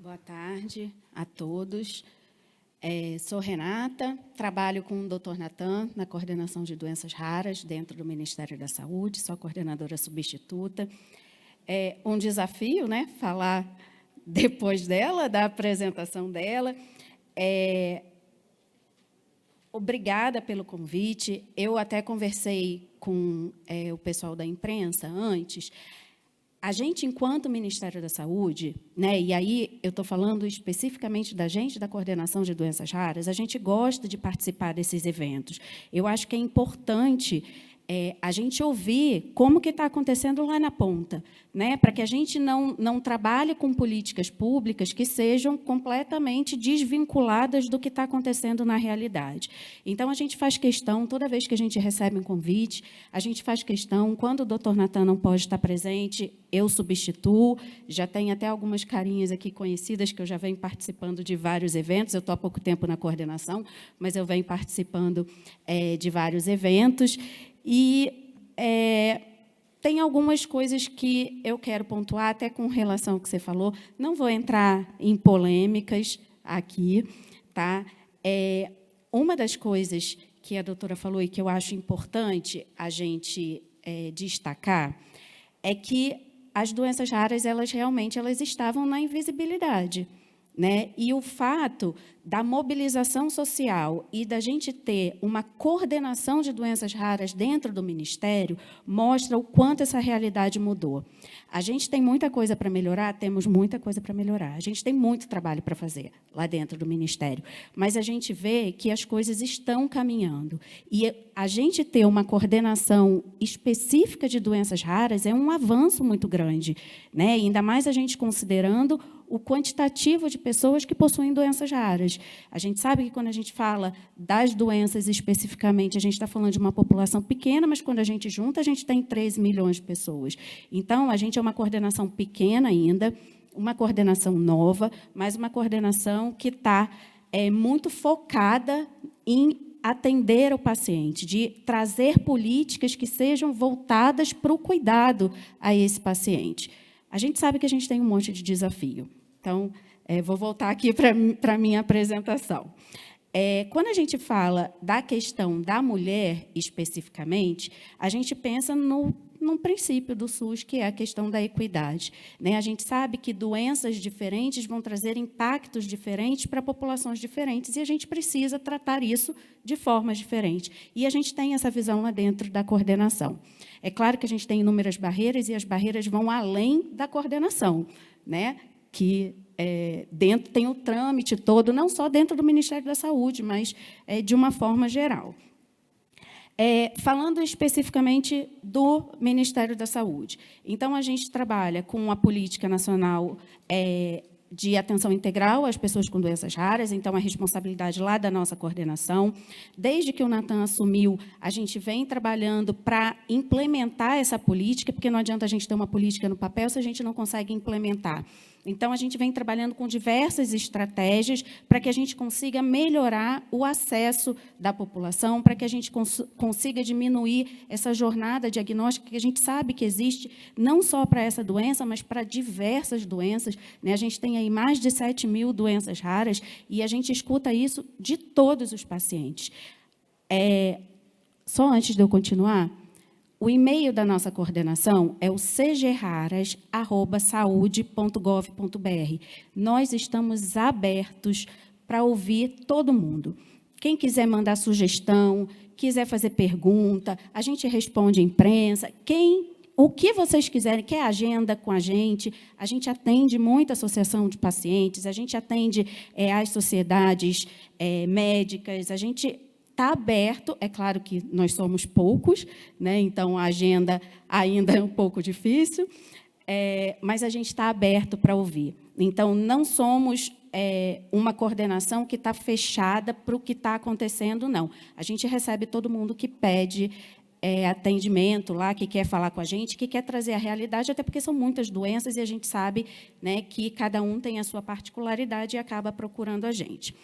Boa tarde a todos. Sou Renata, trabalho com o Dr. Natan na coordenação de doenças raras dentro do Ministério da Saúde, sou a coordenadora substituta. É um desafio, né, falar depois dela, da apresentação dela. Obrigada pelo convite. Eu até conversei com o pessoal da imprensa antes. A gente, enquanto Ministério da Saúde, né, e aí eu estou falando especificamente da gente, da coordenação de doenças raras, a gente gosta de participar desses eventos. Eu acho que é importante a gente ouvir como que está acontecendo lá na ponta, né, para que a gente não trabalhe com políticas públicas que sejam completamente desvinculadas do que está acontecendo na realidade. Então, a gente faz questão, toda vez que a gente recebe um convite, a gente faz questão, quando o Dr. Natan não pode estar presente, eu substituo, já tem até algumas carinhas aqui conhecidas, que eu já venho participando de vários eventos, eu estou há pouco tempo na coordenação, mas eu venho participando de vários eventos, e tem algumas coisas que eu quero pontuar, até com relação ao que você falou, não vou entrar em polêmicas aqui, tá? Uma das coisas que a doutora falou e que eu acho importante a gente destacar é que as doenças raras, elas realmente estavam na invisibilidade, né? E o fato da mobilização social e da gente ter uma coordenação de doenças raras dentro do Ministério mostra o quanto essa realidade mudou. A gente tem muita coisa para melhorar, temos muita coisa para melhorar. A gente tem muito trabalho para fazer lá dentro do Ministério, mas a gente vê que as coisas estão caminhando. E a gente ter uma coordenação específica de doenças raras é um avanço muito grande, né? E ainda mais a gente considerando o quantitativo de pessoas que possuem doenças raras. A gente sabe que, quando a gente fala das doenças especificamente, a gente está falando de uma população pequena, mas, quando a gente junta, a gente tem 13 milhões de pessoas. Então, a gente é uma coordenação pequena ainda, uma coordenação nova, mas uma coordenação que está muito focada em atender o paciente, de trazer políticas que sejam voltadas para o cuidado a esse paciente. A gente sabe que a gente tem um monte de desafio. Então, vou voltar aqui para a minha apresentação. Quando a gente fala da questão da mulher, especificamente, a gente pensa num princípio do SUS, que é a questão da equidade, né? A gente sabe que doenças diferentes vão trazer impactos diferentes para populações diferentes, e a gente precisa tratar isso de formas diferentes. E a gente tem essa visão lá dentro da coordenação. É claro que a gente tem inúmeras barreiras, e as barreiras vão além da coordenação, né? Que dentro tem o trâmite todo, não só dentro do Ministério da Saúde, mas de uma forma geral. Falando especificamente do Ministério da Saúde. Então, a gente trabalha com a Política Nacional de Atenção Integral às Pessoas com Doenças Raras, então, a responsabilidade lá da nossa coordenação. Desde que o Natan assumiu, a gente vem trabalhando para implementar essa política, porque não adianta a gente ter uma política no papel se a gente não consegue implementar. Então, a gente vem trabalhando com diversas estratégias para que a gente consiga melhorar o acesso da população, para que a gente consiga diminuir essa jornada diagnóstica que a gente sabe que existe, não só para essa doença, mas para diversas doenças, né? A gente tem aí mais de 7 mil doenças raras, e a gente escuta isso de todos os pacientes. Só antes de eu continuar, o e-mail da nossa coordenação é o cgraras@saude.gov.br. Nós estamos abertos para ouvir todo mundo. Quem quiser mandar sugestão, quiser fazer pergunta, a gente responde à imprensa. O que vocês quiserem, quer agenda com a gente atende muita associação de pacientes, a gente atende as sociedades médicas, a gente está aberto. É claro que nós somos poucos, né? Então a agenda ainda é um pouco difícil, mas a gente está aberto para ouvir. Então, não somos uma coordenação que está fechada para o que está acontecendo, não. A gente recebe todo mundo que pede atendimento lá, que quer falar com a gente, que quer trazer a realidade, até porque são muitas doenças, e a gente sabe, né, que cada um tem a sua particularidade e acaba procurando a gente.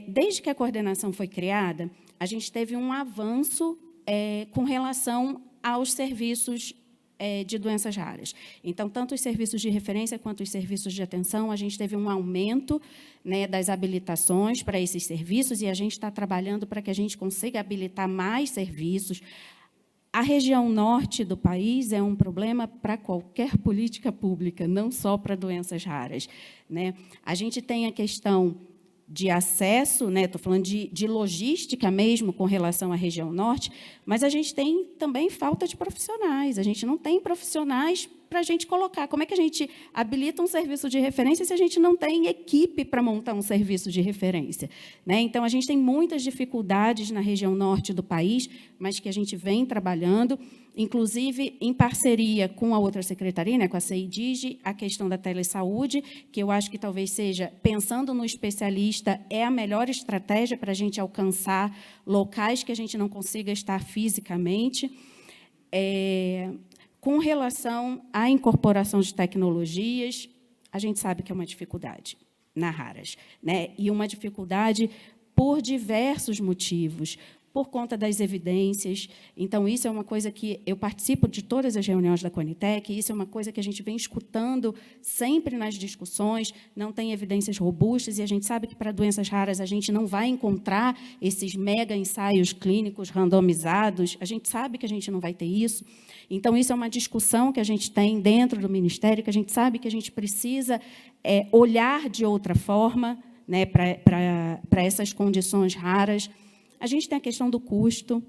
Desde que a coordenação foi criada, a gente teve um avanço com relação aos serviços de doenças raras. Então, tanto os serviços de referência quanto os serviços de atenção, a gente teve um aumento, né, das habilitações para esses serviços, e a gente está trabalhando para que a gente consiga habilitar mais serviços. A região norte do país é um problema para qualquer política pública, não só para doenças raras, né? A gente tem a questão de acesso, né? Estou falando de logística mesmo com relação à região norte, mas a gente tem também falta de profissionais. A gente não tem profissionais para a gente colocar. Como é que a gente habilita um serviço de referência se a gente não tem equipe para montar um serviço de referência, né? Então, a gente tem muitas dificuldades na região norte do país, mas que a gente vem trabalhando, inclusive em parceria com a outra secretaria, né, com a CEIDIG, a questão da telesaúde, que eu acho que talvez seja, pensando no especialista, é a melhor estratégia para a gente alcançar locais que a gente não consiga estar fisicamente. Com relação à incorporação de tecnologias, a gente sabe que é uma dificuldade na Raras, né? E uma dificuldade por diversos motivos, por conta das evidências. Então, isso é uma coisa que eu participo de todas as reuniões da Conitec, e isso é uma coisa que a gente vem escutando sempre nas discussões, não tem evidências robustas, e a gente sabe que, para doenças raras, a gente não vai encontrar esses mega ensaios clínicos randomizados, a gente sabe que a gente não vai ter isso. Então, isso é uma discussão que a gente tem dentro do Ministério, que a gente sabe que a gente precisa olhar de outra forma, né, para essas condições raras. A gente tem a questão do custo,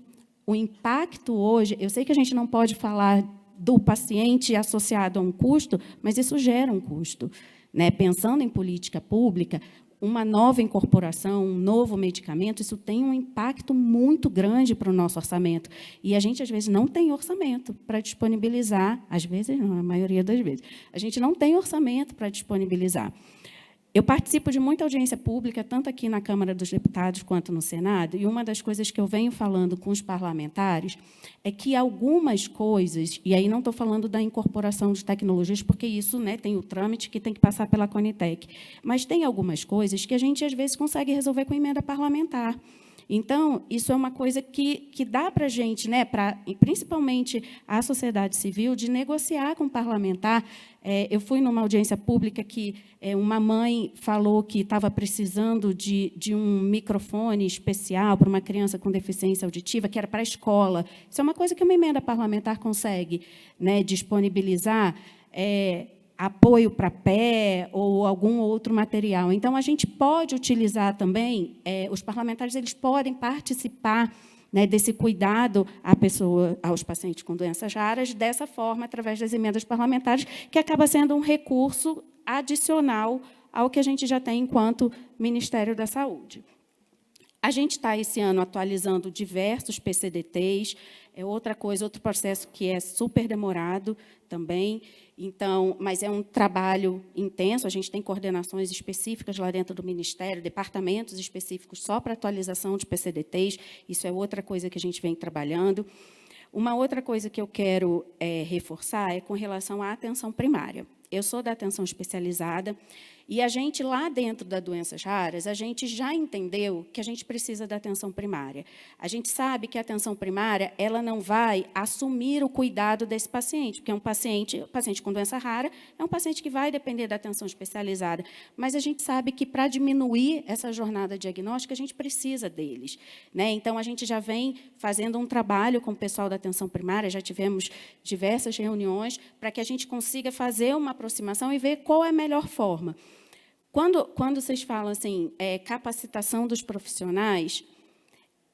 o impacto hoje, eu sei que a gente não pode falar do paciente associado a um custo, mas isso gera um custo, né? Pensando em política pública, uma nova incorporação, um novo medicamento, isso tem um impacto muito grande para o nosso orçamento. E a gente, às vezes, não tem orçamento para disponibilizar, às vezes não, a maioria das vezes, a gente não tem orçamento para disponibilizar. Eu participo de muita audiência pública, tanto aqui na Câmara dos Deputados quanto no Senado, e uma das coisas que eu venho falando com os parlamentares é que algumas coisas, e aí não estou falando da incorporação de tecnologias, porque isso, né, tem o trâmite que tem que passar pela Conitec, mas tem algumas coisas que a gente, às vezes, consegue resolver com emenda parlamentar. Então, isso é uma coisa que dá para a gente, né, principalmente a sociedade civil, de negociar com o parlamentar. Eu fui numa audiência pública que uma mãe falou que estava precisando de um microfone especial para uma criança com deficiência auditiva, que era para a escola. Isso é uma coisa que uma emenda parlamentar consegue, né, disponibilizar, apoio para pé ou algum outro material. Então, a gente pode utilizar também, os parlamentares eles podem participar, né, desse cuidado aos pacientes com doenças raras, dessa forma, através das emendas parlamentares, que acaba sendo um recurso adicional ao que a gente já tem enquanto Ministério da Saúde. A gente está, esse ano, atualizando diversos PCDTs, outra coisa, outro processo que é super demorado também, então, mas é um trabalho intenso, a gente tem coordenações específicas lá dentro do Ministério, departamentos específicos só para atualização de PCDTs, isso é outra coisa que a gente vem trabalhando. Uma outra coisa que eu quero reforçar é com relação à atenção primária. Eu sou da atenção especializada, e a gente, lá dentro das doenças raras, a gente já entendeu que a gente precisa da atenção primária. A gente sabe que a atenção primária ela não vai assumir o cuidado desse paciente, porque um paciente com doença rara é um paciente que vai depender da atenção especializada. Mas a gente sabe que, para diminuir essa jornada diagnóstica, a gente precisa deles, né? Então, a gente já vem fazendo um trabalho com o pessoal da atenção primária, já tivemos diversas reuniões para que a gente consiga fazer uma aproximação e ver qual é a melhor forma. Quando vocês falam assim, capacitação dos profissionais,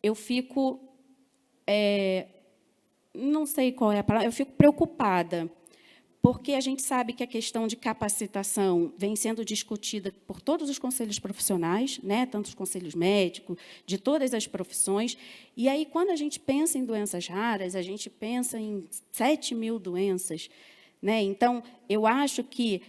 eu fico, não sei qual é a palavra, eu fico preocupada, porque a gente sabe que a questão de capacitação vem sendo discutida por todos os conselhos profissionais, né, tanto os conselhos médicos, de todas as profissões, e aí, quando a gente pensa em doenças raras, a gente pensa em 7 mil doenças, né? Então, eu acho que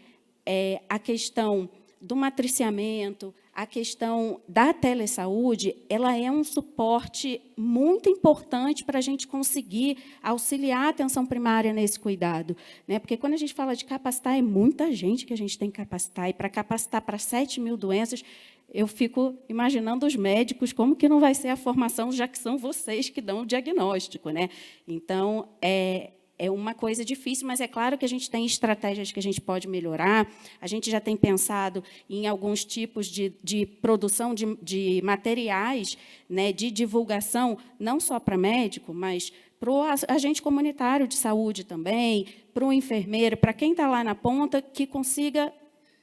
a questão do matriciamento, a questão da telesaúde, ela é um suporte muito importante para a gente conseguir auxiliar a atenção primária nesse cuidado, né? Porque, quando a gente fala de capacitar, é muita gente que a gente tem que capacitar, e para capacitar para 7 mil doenças, eu fico imaginando os médicos, como que não vai ser a formação, já que são vocês que dão o diagnóstico, né? Então, é uma coisa difícil, mas é claro que a gente tem estratégias que a gente pode melhorar. A gente já tem pensado em alguns tipos de produção de materiais, né, de divulgação, não só para médico, mas para o agente comunitário de saúde também, para o enfermeiro, para quem está lá na ponta, que consiga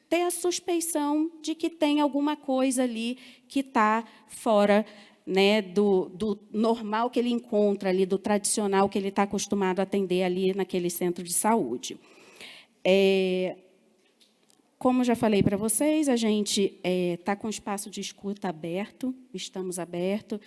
ter a suspeição de que tem alguma coisa ali que está fora, né, do normal que ele encontra ali, do tradicional que ele está acostumado a atender ali naquele centro de saúde. Como já falei para vocês, a gente está com o espaço de escuta aberto, estamos abertos.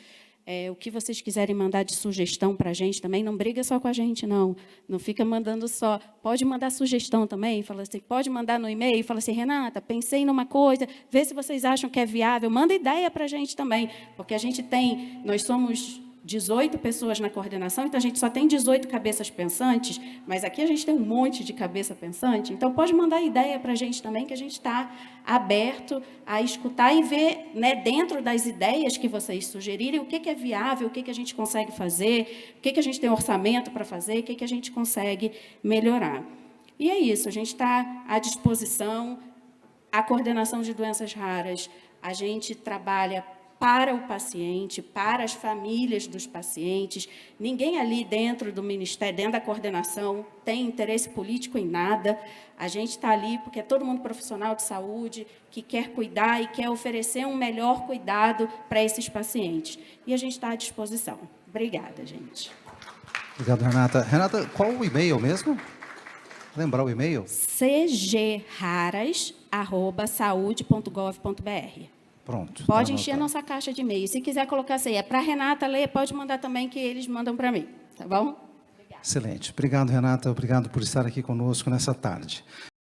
O que vocês quiserem mandar de sugestão para a gente também, não briga só com a gente, não. Não fica mandando só. Pode mandar sugestão também, fala assim, pode mandar no e-mail, fala assim, Renata, pensei numa coisa, vê se vocês acham que é viável, manda ideia para a gente também, porque a gente tem, nós somos 18 pessoas na coordenação, então a gente só tem 18 cabeças pensantes, mas aqui a gente tem um monte de cabeça pensante, então pode mandar ideia para a gente também, que a gente está aberto a escutar e ver, né, dentro das ideias que vocês sugerirem, o que é viável, o que a gente consegue fazer, o que a gente tem orçamento para fazer, o que a gente consegue melhorar. E é isso, a gente está à disposição. A coordenação de doenças raras, a gente trabalha para o paciente, para as famílias dos pacientes. Ninguém ali dentro do Ministério, dentro da coordenação, tem interesse político em nada. A gente está ali porque é todo mundo profissional de saúde, que quer cuidar e quer oferecer um melhor cuidado para esses pacientes. E a gente está à disposição. Obrigada, gente. Obrigado, Renata. Renata, qual o e-mail mesmo? Lembrar o e-mail? cgraras@saude.gov.br. Pronto. Pode encher a nossa caixa de e-mail. Se quiser colocar assim, é para a Renata ler, pode mandar também, que eles mandam para mim. Tá bom? Excelente. Obrigado, Renata. Obrigado por estar aqui conosco nessa tarde.